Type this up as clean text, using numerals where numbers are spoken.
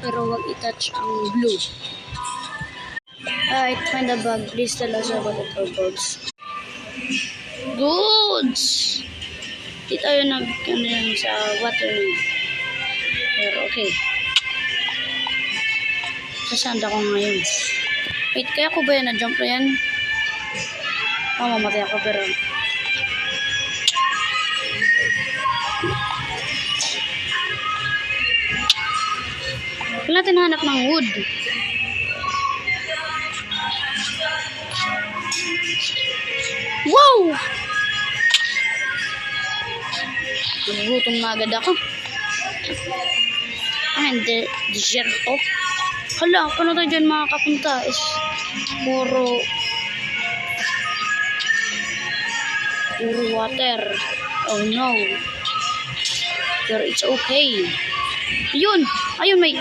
pero wag i-touch ang blue. Alright, find the bag. Please tell us about it, goods. Goods! Di tayo sa water na. Pero okay. Sasand ako ngayon. Wait, kaya ko ba yan na-jump na yan? Mamatay ako pero... Wala natin hanap ng wood. Wow! Nagugutom na agad ako. Hindi, desierto. Hala, paano tayo dyan makakapunta? Is puro water. Oh no. Pero it's okay. Ayun, may